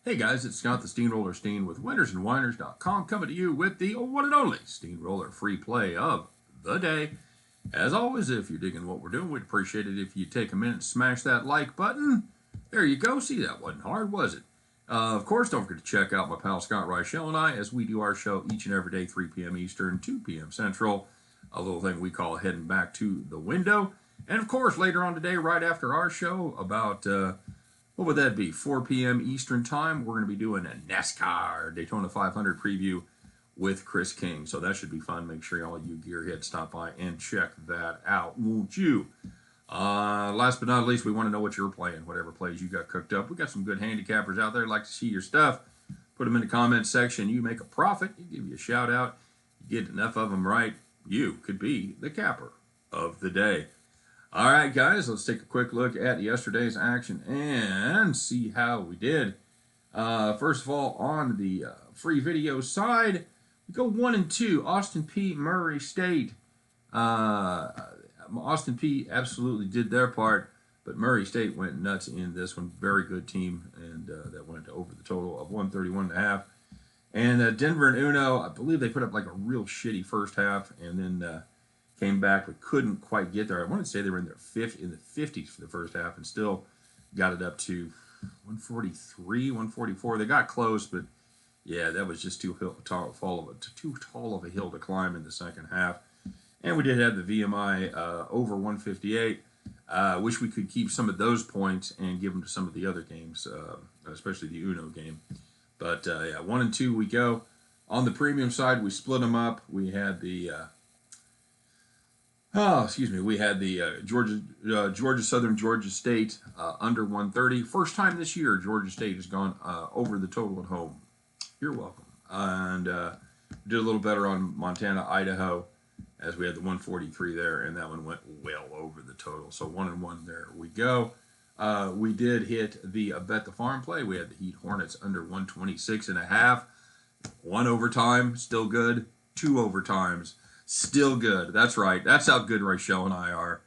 Hey guys, it's Scott the Steehnroller Steen with winnersandwhiners.com coming to you with the one and only Steehnroller free play of the day. As always, if you're digging what we're doing, we'd appreciate it if you take a minute and smash that like button. There you go. See, that wasn't hard, was it? Of course, don't forget to check out my pal Scott Reichel and I as we do our show each and every day, 3 p.m. Eastern, 2 p.m. Central. A little thing we call heading back to the window. And of course, later on today, right after our show, about what would that be? 4 p.m. Eastern time. We're going to be doing a NASCAR Daytona 500 preview with Chris King. So that should be fun. Make sure all you gearheads stop by and check that out, won't you? Last but not least, we want to know what you're playing, whatever plays you got cooked up. We got some good handicappers out there. Like to see your stuff. Put them in the comments section. You make a profit. You give you a shout out. You get enough of them right, you could be the capper of the day. All right, guys, let's take a quick look at yesterday's action and see how we did. First of all, on the free video side, we go 1 and 2. Austin P. Murray State. Austin P. absolutely did their part, but Murray State went nuts in this one. Very good team, and that went over the total of 131.5. And Denver and Uno, I believe they put up like a real shitty first half, and then came back but couldn't quite get there. I want to say they were in the 50s for the first half and still got it up to 143, 144. They got close, but yeah, that was just too tall of a hill to climb in the second half. And we did have the VMI over 158. Wish we could keep some of those points and give them to some of the other games, especially the Uno game. But yeah, 1 and 2 we go. On the premium side, we split them up. We had the we had the Georgia Southern Georgia State under 130. First time this year Georgia State has gone over the total at home. You're welcome. And did a little better on Montana, Idaho, as we had the 143 there, and that one went well over the total. So 1 and 1 there we go. We did hit the Bet the Farm play. We had the Heat Hornets under 126.5. 1 overtime, still good. 2 overtimes. Still good. That's right. That's how good Rachel and I are.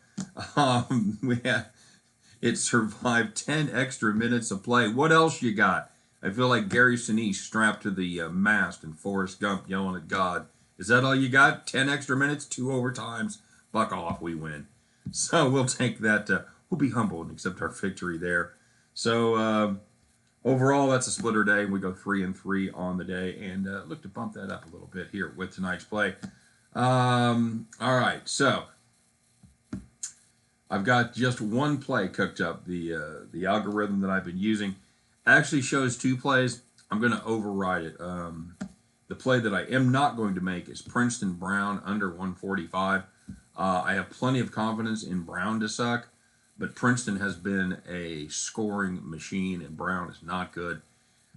It survived 10 extra minutes of play. What else you got? I feel like Gary Sinise strapped to the mast and Forrest Gump yelling at God. Is that all you got? 10 extra minutes, 2 overtimes. Buck off, we win. So we'll take that. We'll be humble and accept our victory there. So overall, that's a splitter day. We go 3 and 3 on the day and look to bump that up a little bit here with tonight's play. All right, so I've got just one play cooked up. The algorithm that I've been using actually shows 2 plays. I'm going to override it. The play that I am not going to make is Princeton Brown under 145. I have plenty of confidence in Brown to suck, but Princeton has been a scoring machine, and Brown is not good.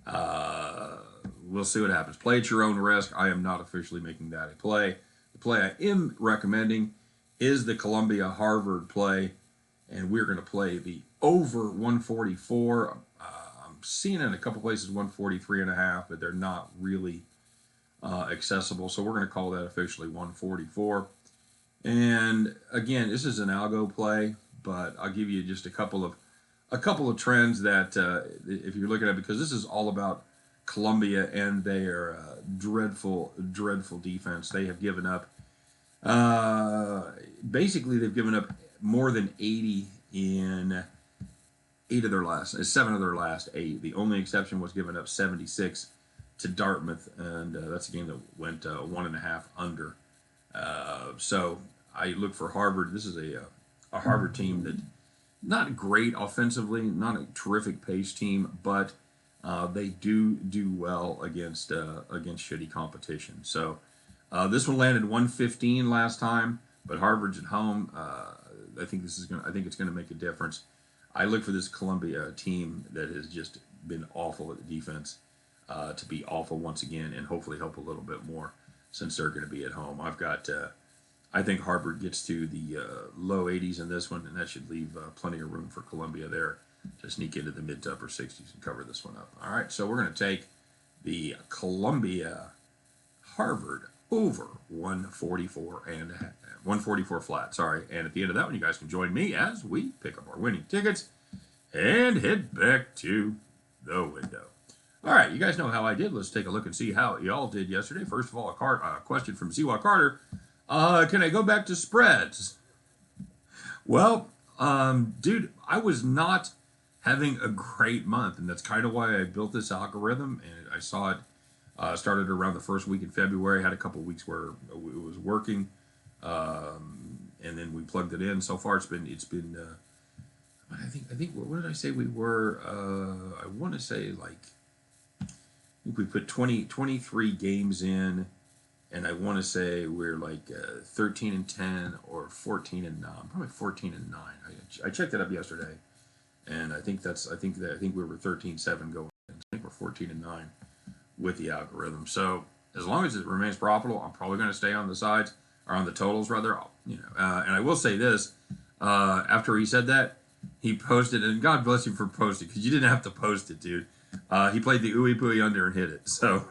We'll see what happens. Play at your own risk. I am not officially making that a play. The play I am recommending is the Columbia-Harvard play, and we're going to play the over 144. I'm seeing in a couple places 143.5, but they're not really accessible, so we're going to call that officially 144. And again, this is an algo play, but I'll give you just a couple of trends that if you're looking at it, because this is all about Columbia and their dreadful defense. They have given up basically they've given up more than 80 in 7 of their last 8. The only exception was giving up 76 to Dartmouth, and that's a game that went 1.5 under. So I look for Harvard. This is a Harvard team that not great offensively, not a terrific pace team, but they do well against shitty competition. So this one landed 115 last time, but Harvard's at home. I think it's going to make a difference. I look for this Columbia team that has just been awful at the defense to be awful once again, and hopefully help a little bit more since they're going to be at home. I think Harvard gets to the low 80s in this one, and that should leave plenty of room for Columbia there to sneak into the mid to upper 60s and cover this one up. All right, so we're going to take the Columbia-Harvard over 144 flat. Sorry, and at the end of that one, you guys can join me as we pick up our winning tickets and head back to the window. All right, you guys know how I did. Let's take a look and see how y'all did yesterday. First of all, a question from CY Carter. Can I go back to spreads? Well, dude, I was not having a great month, and that's kind of why I built this algorithm. And I saw it started around the first week in February. Had a couple of weeks where it was working, and then we plugged it in. So far, it's been. I think. What did I say we were? I want to say like. I think we put 23 games in, and I want to say we're like 13 and 10 or 14 and 9. Probably 14 and 9. I checked it up yesterday, and I think we were 13-7 going. I think we're 14 and 9 with the algorithm. So as long as it remains profitable, I'm probably going to stay on the sides or on the totals rather. And I will say this: after he said that, he posted, and God bless you for posting because you didn't have to post it, dude. He played the ooey pooey under and hit it. So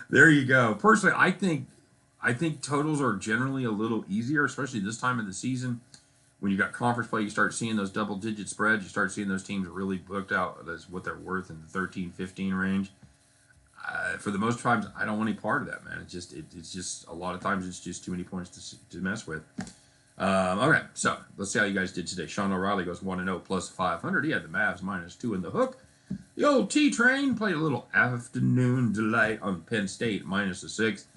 there you go. Personally, I think totals are generally a little easier, especially this time of the season. When you got conference play, you start seeing those double-digit spreads. You start seeing those teams really booked out as what they're worth in the 13-15 range. For the most times, I don't want any part of that, man. It's just a lot of times it's just too many points to mess with. Okay, so let's see how you guys did today. Sean O'Reilly goes 1-0 plus 500. He had the Mavs -2 in the hook. The old T-Train played a little afternoon delight on Penn State -6.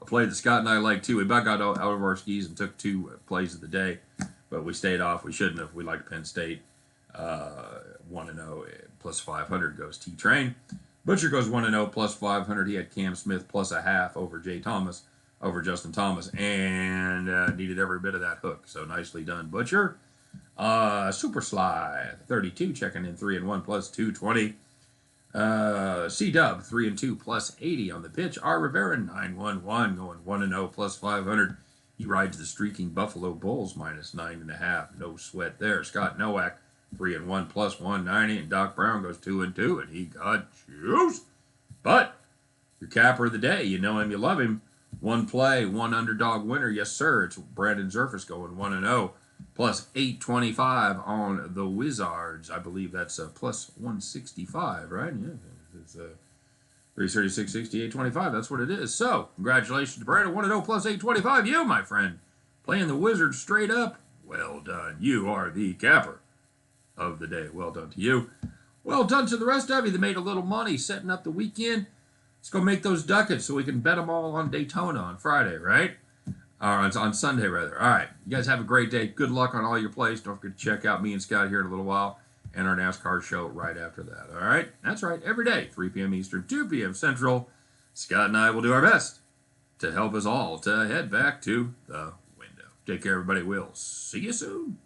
A play that Scott and I like too. We about got out of our skis and took 2 plays of the day, but we stayed off. We shouldn't have. We liked Penn State. 1-0 plus 500 goes T-Train. Butcher goes 1-0 plus 500. He had Cam Smith plus a half over Justin Thomas, and needed every bit of that hook. So nicely done, Butcher. Super Sly 32 checking in 3-1 plus 220. C-Dub 3-2 plus 80 on the pitch. R. Rivera 911 going 1-0 plus 500. He rides the streaking Buffalo Bulls -9.5. No sweat there. Scott Nowak 3-1 plus 190, and Doc Brown goes 2-2, and he got juice. But your capper of the day, you know him, you love him. 1 play, 1 underdog winner. Yes, sir. It's Brandon Zerfus going 1-0 plus 825 on the Wizards. I believe that's plus 165, right? Yeah, it's 336, 68, 25. That's what it is. So, congratulations to Brandon. 1-0 plus 825. You, my friend, playing the Wizards straight up. Well done. You are the capper of the day. Well done to you. Well done to the rest of you that made a little money setting up the weekend. Let's go make those ducats so we can bet them all on Daytona on Friday, right? Or on Sunday, rather. All right. You guys have a great day. Good luck on all your plays. Don't forget to check out me and Scott here in a little while and our NASCAR show right after that. All right? That's right. Every day, 3 p.m. Eastern, 2 p.m. Central, Scott and I will do our best to help us all to head back to the window. Take care, everybody. We'll see you soon.